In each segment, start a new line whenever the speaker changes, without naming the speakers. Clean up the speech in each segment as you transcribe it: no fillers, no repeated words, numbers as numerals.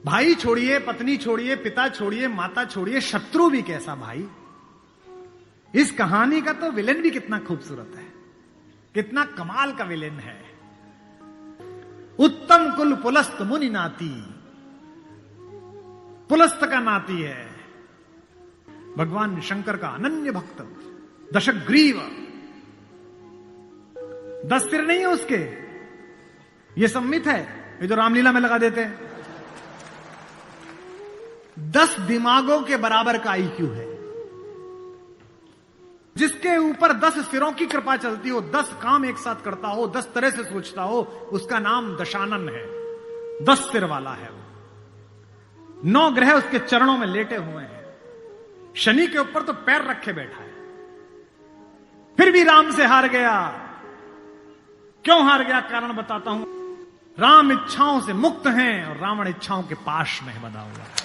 भाई छोड़िए, पत्नी छोड़िए, पिता छोड़िए, माता छोड़िए, शत्रु भी कैसा भाई। इस कहानी का तो विलेन भी कितना खूबसूरत है, कितना कमाल का विलेन है। उत्तम कुल पुलस्त मुनि नाती, पुलस्त का नाती है भगवान शंकर का अनन्य भक्त, दशग्रीव, 10 सिर नहीं है उसके, ये सम्मित है, ये जो रामलीला में लगा देते हैं। 10 दिमागों के बराबर का आईक्यू है। जिसके ऊपर 10 सिरों की कृपा चलती हो, 10 काम एक साथ करता हो, 10 तरह से सोचता हो, उसका नाम दशानन है। 10 सिर वाला है वो। 9 ग्रह उसके चरणों में लेटे हुए हैं। शनि के ऊपर तो पैर रखे बैठा है। फिर भी राम से हार गया। क्यों हार गया? कारण बताता हूं। राम इच्छाओं से मुक्त हैं और रावण इच्छाओं के पाश में बंधा हुआ है।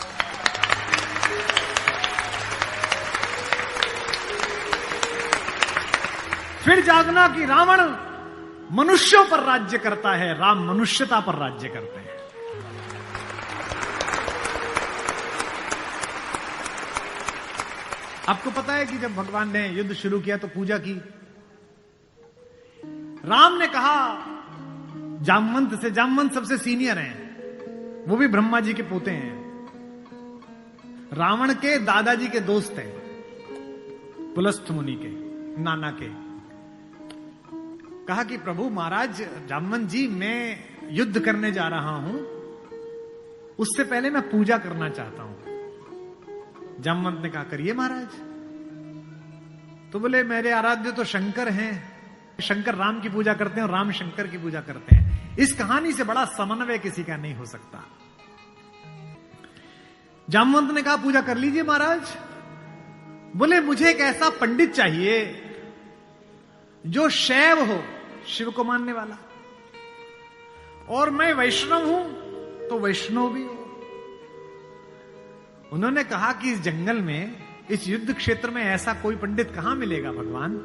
फिर जागना कि रावण मनुष्यों पर राज्य करता है, राम मनुष्यता पर राज्य करते हैं। आपको पता है कि जब भगवान ने युद्ध शुरू किया तो पूजा की। राम ने कहा जामवंत से, जामवंत सबसे सीनियर हैं, वो भी ब्रह्मा जी के पोते हैं, रावण के दादाजी के दोस्त हैं, पुलस्थ मुनि के नाना के। कहा कि प्रभु महाराज जामवंत जी, मैं युद्ध करने जा रहा हूं, उससे पहले मैं पूजा करना चाहता हूं। जामवंत ने कहा करिए महाराज। तो बोले मेरे आराध्य तो शंकर हैं, शंकर राम की पूजा करते हैं और राम शंकर की पूजा करते हैं। इस कहानी से बड़ा समन्वय किसी का नहीं हो सकता। जामवंत ने कहा पूजा कर लीजिए महाराज। बोले मुझे एक ऐसा पंडित चाहिए जो शैव हो, शिव को मानने वाला, और मैं वैष्णव हूं तो वैष्णव भी हो। उन्होंने कहा कि इस जंगल में, इस युद्ध क्षेत्र में ऐसा कोई पंडित कहां मिलेगा भगवान?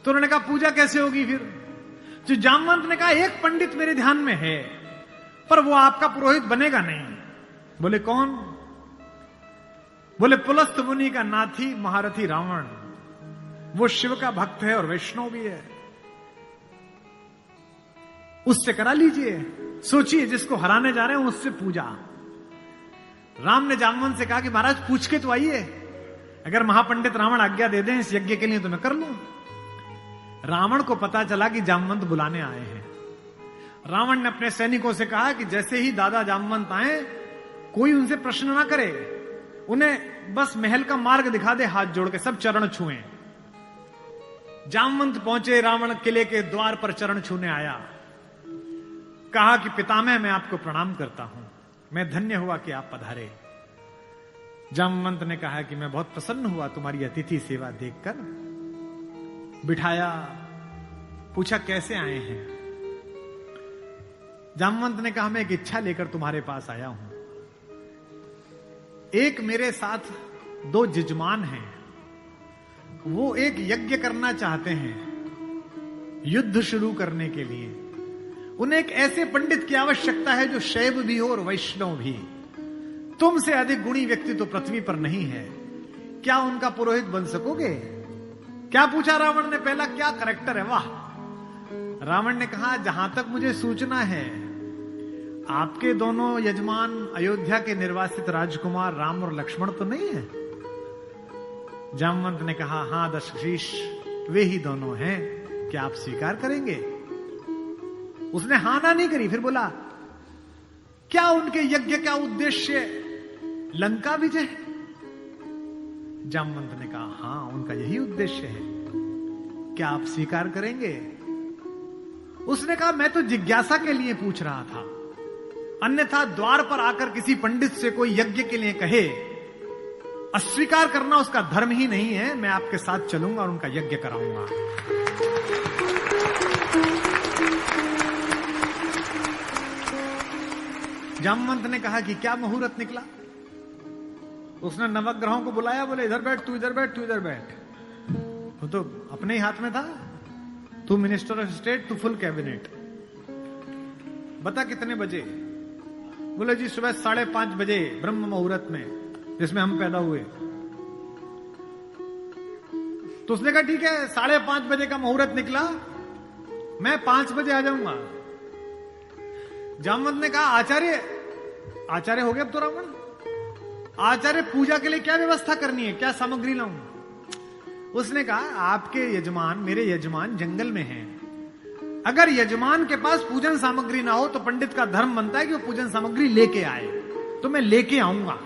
तो उन्होंने कहा पूजा कैसे होगी फिर? जो जामवंत ने कहा एक पंडित मेरे ध्यान में है, पर वो आपका पुरोहित बनेगा नहीं। बोले कौन? बोले पुलस्थ मुनि का नाथी महारथी रावण, वो शिव का भक्त है और वैष्णव भी है, उससे करा लीजिए। सोचिए जिसको हराने जा रहे हैं उससे पूजा। राम ने जामवंत से कहा कि महाराज पूछ के तो आइए, अगर महापंडित रावण आज्ञा दे दें इस यज्ञ के लिए तो मैं कर लूं। रावण को पता चला कि जामवंत बुलाने आए हैं। रावण ने अपने सैनिकों से कहा कि जैसे ही दादा जामवंत आए, कोई उनसे प्रश्न ना करे, उन्हें बस महल का मार्ग दिखा दे, हाथ जोड़ के सब चरण छुएं। जामवंत पहुंचे, रावण किले के द्वार पर चरण छूने आया। कहा कि पितामह मैं आपको प्रणाम करता हूं, मैं धन्य हुआ कि आप पधारे। जामवंत ने कहा कि मैं बहुत प्रसन्न हुआ तुम्हारी अतिथि सेवा देखकर। बिठाया, पूछा कैसे आए हैं? जामवंत ने कहा मैं एक इच्छा लेकर तुम्हारे पास आया हूं। एक मेरे साथ 2 जजमान हैं, वो एक यज्ञ करना चाहते हैं युद्ध शुरू करने के लिए। उन्हें एक ऐसे पंडित की आवश्यकता है जो शैव भी हो और वैष्णव भी। तुमसे अधिक गुणी व्यक्ति तो पृथ्वी पर नहीं है, क्या उनका पुरोहित बन सकोगे? क्या पूछा रावण ने? पहला क्या करैक्टर है, वाह। रावण ने कहा जहां तक मुझे सूचना है, आपके दोनों यजमान अयोध्या के निर्वासित राजकुमार राम और लक्ष्मण तो नहीं है? जामवंत ने कहा हां दशशीष, वे ही दोनों हैं, क्या आप स्वीकार करेंगे? उसने हां ना नहीं करी। फिर बोला क्या उनके यज्ञ का उद्देश्य लंका विजय है? जामवंत ने कहा हां उनका यही उद्देश्य है, क्या आप स्वीकार करेंगे? उसने कहा मैं तो जिज्ञासा के लिए पूछ रहा था, अन्यथा द्वार पर आकर किसी पंडित से कोई यज्ञ के लिए कहे, अस्वीकार करना उसका धर्म ही नहीं है। मैं आपके साथ चलूंगा और उनका यज्ञ कराऊंगा। जामवंत ने कहा कि क्या मुहूर्त निकला? उसने नवग्रहों को बुलाया, बोले इधर बैठ, तू इधर बैठ, तू इधर बैठ। वो तो अपने ही हाथ में था, तू मिनिस्टर ऑफ स्टेट, तू फुल कैबिनेट। बता कितने बजे? बोले जी सुबह 5:30 बजे ब्रह्म मुहूर्त में, जिसमें हम पैदा हुए। तो उसने कहा ठीक है, 5:30 बजे का मुहूर्त निकला, मैं 5 बजे आ जाऊंगा। जामवंत ने कहा आचार्य हो गया अब तो रावण, आचार्य पूजा के लिए क्या व्यवस्था करनी है, क्या सामग्री लाऊं? उसने कहा आपके यजमान, मेरे यजमान जंगल में हैं, अगर यजमान के पास पूजन सामग्री ना हो तो पंडित का धर्म बनता है कि वो पूजन सामग्री लेके आए, तो मैं लेके आऊंगा।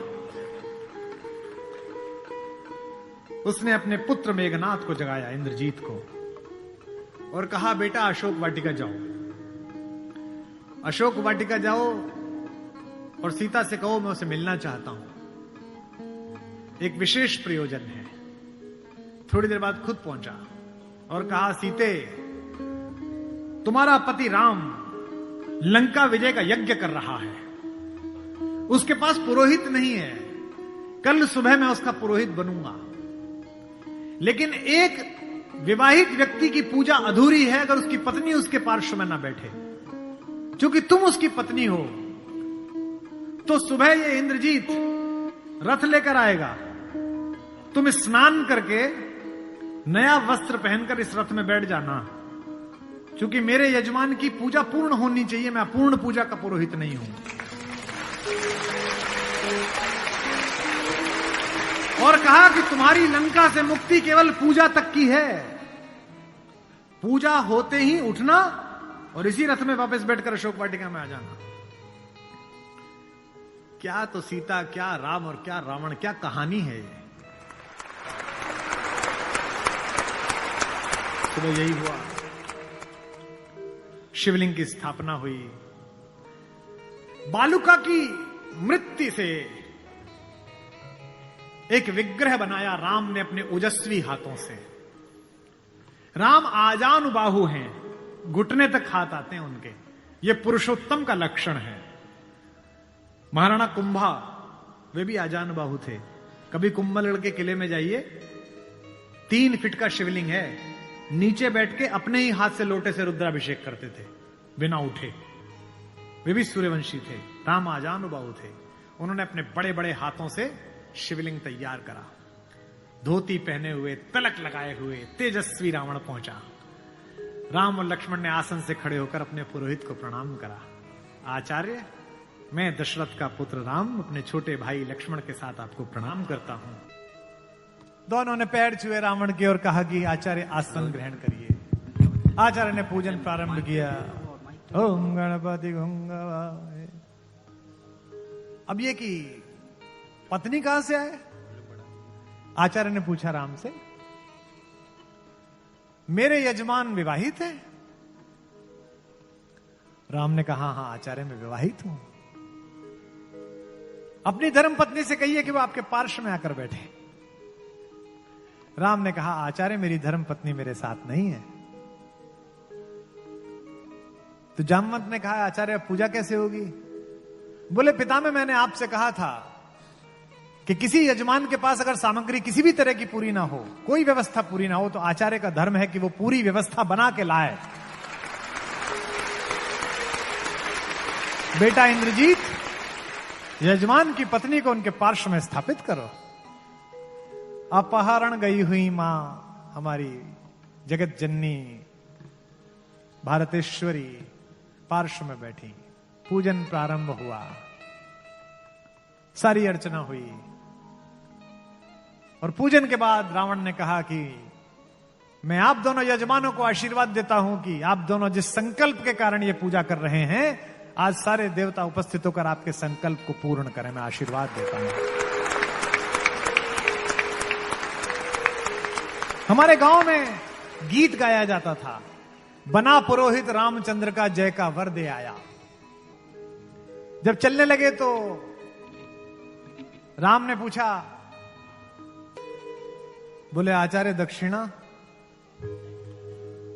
उसने अपने पुत्र मेघनाथ को जगाया, इंद्रजीत को, और कहा बेटा अशोक वाटिका जाओ, अशोक वाटिका जाओ और सीता से कहो मैं उसे मिलना चाहता हूं, एक विशेष प्रयोजन है। थोड़ी देर बाद खुद पहुंचा और कहा सीते, तुम्हारा पति राम लंका विजय का यज्ञ कर रहा है, उसके पास पुरोहित नहीं है, कल सुबह मैं उसका पुरोहित बनूंगा, लेकिन एक विवाहित व्यक्ति की पूजा अधूरी है अगर उसकी पत्नी उसके पार्श्व में ना बैठे। क्योंकि तुम उसकी पत्नी हो, तो सुबह ये इंद्रजीत रथ लेकर आएगा, तुम स्नान करके नया वस्त्र पहनकर इस रथ में बैठ जाना, क्योंकि मेरे यजमान की पूजा पूर्ण होनी चाहिए, मैं अपूर्ण पूजा का पुरोहित नहीं हूं। और कहा कि तुम्हारी लंका से मुक्ति केवल पूजा तक की है, पूजा होते ही उठना और इसी रथ में वापस बैठकर अशोक वाटिका में आ जाना। क्या तो सीता, क्या राम और क्या रावण, क्या कहानी है ये। तो यही हुआ, शिवलिंग की स्थापना हुई, बालुका की मृत्यु से एक विग्रह बनाया राम ने अपने ओजस्वी हाथों से। राम आजानुबाहु हैं, घुटने तक हाथ आते हैं उनके, ये पुरुषोत्तम का लक्षण है। महाराणा कुंभा वे भी आजानुबाहु थे। कभी कुंभलगढ़ के किले में जाइए, 3 फीट का शिवलिंग है, नीचे बैठ के अपने ही हाथ से लोटे से रुद्राभिषेक करते थे बिना उठे। वे भी सूर्यवंशी थे, राम आजानुबाहु थे। उन्होंने अपने बड़े बड़े हाथों से शिवलिंग तैयार करा, धोती पहने हुए, तिलक लगाए हुए तेजस्वी रावण पहुंचा। राम और लक्ष्मण ने आसन से खड़े होकर अपने पुरोहित को प्रणाम करा। आचार्य, मैं दशरथ का पुत्र राम अपने छोटे भाई लक्ष्मण के साथ आपको प्रणाम करता हूं। दोनों ने पैर छुए रावण के और कहा कि आचार्य आसन ग्रहण करिए। आचार्य ने पूजन प्रारंभ किया। ओम गणपति गंगावाय। अब ये कि पत्नी कहां से आए? आचार्य ने पूछा राम से। मेरे यजमान विवाहित है? राम ने कहा हां आचार्य मैं विवाहित हूं। अपनी धर्म पत्नी से कहिए कि वो आपके पार्श्व में आकर बैठे। राम ने कहा आचार्य मेरी धर्म पत्नी मेरे साथ नहीं है। तो जामवंत ने कहा आचार्य पूजा कैसे होगी? बोले पितामह मैंने आपसे कहा था कि किसी यजमान के पास अगर सामग्री किसी भी तरह की पूरी ना हो, कोई व्यवस्था पूरी ना हो, तो आचार्य का धर्म है कि वो पूरी व्यवस्था बना के लाए। बेटा इंद्रजीत, यजमान की पत्नी को उनके पार्श्व में स्थापित करो। अपहरण गई हुई मां हमारी जगत जननी भारतेश्वरी पार्श्व में बैठी। पूजन प्रारंभ हुआ, सारी अर्चना हुई और पूजन के बाद रावण ने कहा कि मैं आप दोनों यजमानों को आशीर्वाद देता हूं कि आप दोनों जिस संकल्प के कारण ये पूजा कर रहे हैं, आज सारे देवता उपस्थित होकर आपके संकल्प को पूर्ण करें। मैं आशीर्वाद देता हूं। हमारे गांव में गीत गाया जाता था, बना पुरोहित रामचंद्र का जय का वर दे आया। जब चलने लगे तो राम ने पूछा, बोले आचार्य दक्षिणा?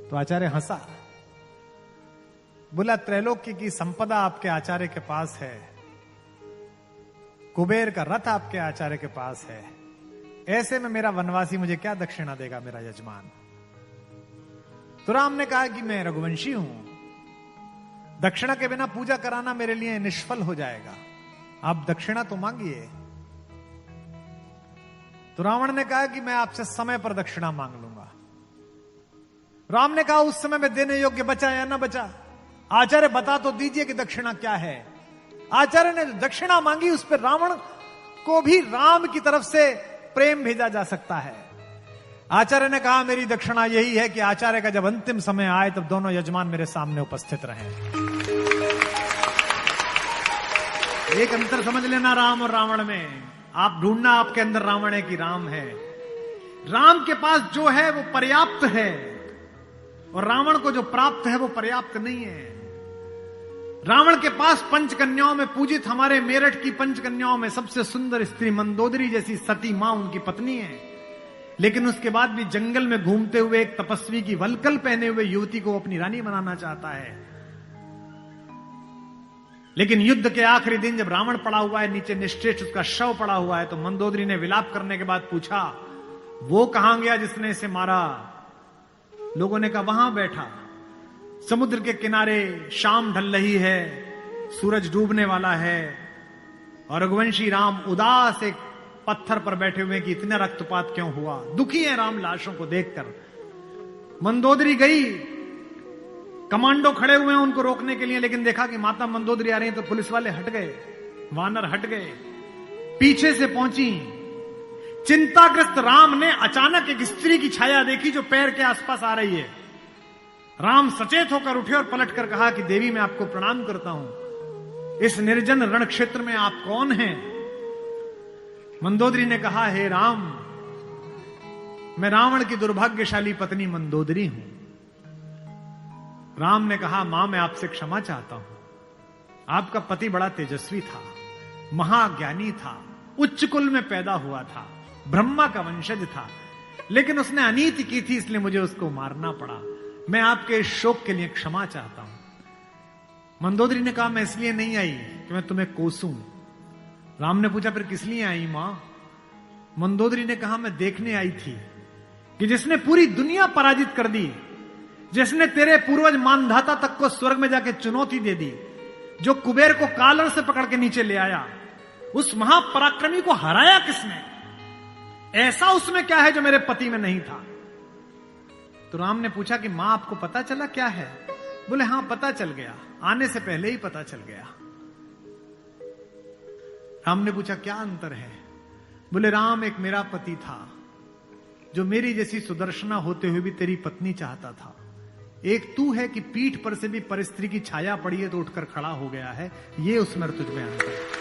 तो आचार्य हंसा। बोला त्रैलोक्य की संपदा आपके आचार्य के पास है, कुबेर का रथ आपके आचार्य के पास है, ऐसे में मेरा वनवासी मुझे क्या दक्षिणा देगा मेरा यजमान? तो राम ने कहा कि मैं रघुवंशी हूं, दक्षिणा के बिना पूजा कराना मेरे लिए निष्फल हो जाएगा, आप दक्षिणा तो मांगिए। तो रावण ने कहा कि मैं आपसे समय पर दक्षिणा मांग लूंगा। राम ने कहा उस समय में देने योग्य बचा या ना बचा? आचार्य बता तो दीजिए कि दक्षिणा क्या है। आचार्य ने दक्षिणा मांगी, उस पर रावण को भी राम की तरफ से प्रेम भेजा जा सकता है। आचार्य ने कहा मेरी दक्षिणा यही है कि आचार्य का जब अंतिम समय आए तब दोनों यजमान मेरे सामने उपस्थित रहें। एक अंतर समझ लेना राम और रावण में। आप ढूंढना आपके अंदर रावण है कि राम है। राम के पास जो है वो पर्याप्त है और रावण को जो प्राप्त है वो पर्याप्त नहीं है। रावण के पास पंचकन्याओं में पूजित हमारे मेरठ की पंचकन्याओं में सबसे सुंदर स्त्री मंदोदरी जैसी सती मां उनकी पत्नी है, लेकिन उसके बाद भी जंगल में घूमते हुए एक तपस्वी की वलकल पहने हुए युवती को अपनी रानी बनाना चाहता है। लेकिन युद्ध के आखिरी दिन जब रावण पड़ा हुआ है, नीचे निश्चेष्ट उसका शव पड़ा हुआ है, तो मंदोदरी ने विलाप करने के बाद पूछा वो कहां गया जिसने इसे मारा? लोगों ने कहा वहां बैठा। समुद्र के किनारे शाम ढल रही है, सूरज डूबने वाला है और रघुवंशी राम उदास एक पत्थर पर बैठे हुए कि इतना रक्तपात क्यों हुआ। दुखी है राम लाशों को देखकर। मंदोदरी गई, कमांडो खड़े हुए हैं उनको रोकने के लिए, लेकिन देखा कि माता मंदोदरी आ रही है तो पुलिस वाले हट गए, वानर हट गए। पीछे से पहुंची, चिंताग्रस्त राम ने अचानक एक स्त्री की छाया देखी जो पैर के आसपास आ रही है। राम सचेत होकर उठे और पलटकर कहा कि देवी मैं आपको प्रणाम करता हूं, इस निर्जन रण क्षेत्र में आप कौन हैं? मंदोदरी ने कहा हे राम, मैं रावण की दुर्भाग्यशाली पत्नी मंदोदरी हूं। राम ने कहा मां मैं आपसे क्षमा चाहता हूं, आपका पति बड़ा तेजस्वी था, महाज्ञानी था, उच्च कुल में पैदा हुआ था, ब्रह्मा का वंशज था, लेकिन उसने अनीति की थी इसलिए मुझे उसको मारना पड़ा। मैं आपके इस शोक के लिए क्षमा चाहता हूं। मंदोदरी ने कहा मैं इसलिए नहीं आई कि मैं तुम्हें कोसूं। राम ने पूछा फिर किस लिए आई मां? मंदोदरी ने कहा मैं देखने आई थी कि जिसने पूरी दुनिया पराजित कर दी, जिसने तेरे पूर्वज मानधाता तक को स्वर्ग में जाके चुनौती दे दी, जो कुबेर को कालर से पकड़ के नीचे ले आया, उस महापराक्रमी को हराया किसने? ऐसा उसमें क्या है जो मेरे पति में नहीं था? तो राम ने पूछा कि मां आपको पता चला क्या है? बोले हां पता चल गया, आने से पहले ही पता चल गया। राम ने पूछा क्या अंतर है? बोले राम एक मेरा पति था जो मेरी जैसी सुदर्शना होते हुए भी तेरी पत्नी चाहता था, एक तू है कि पीठ पर से भी परिस्त्री की छाया पड़ी है तो उठकर खड़ा हो गया है, ये उसमें तुझ में अंतर है।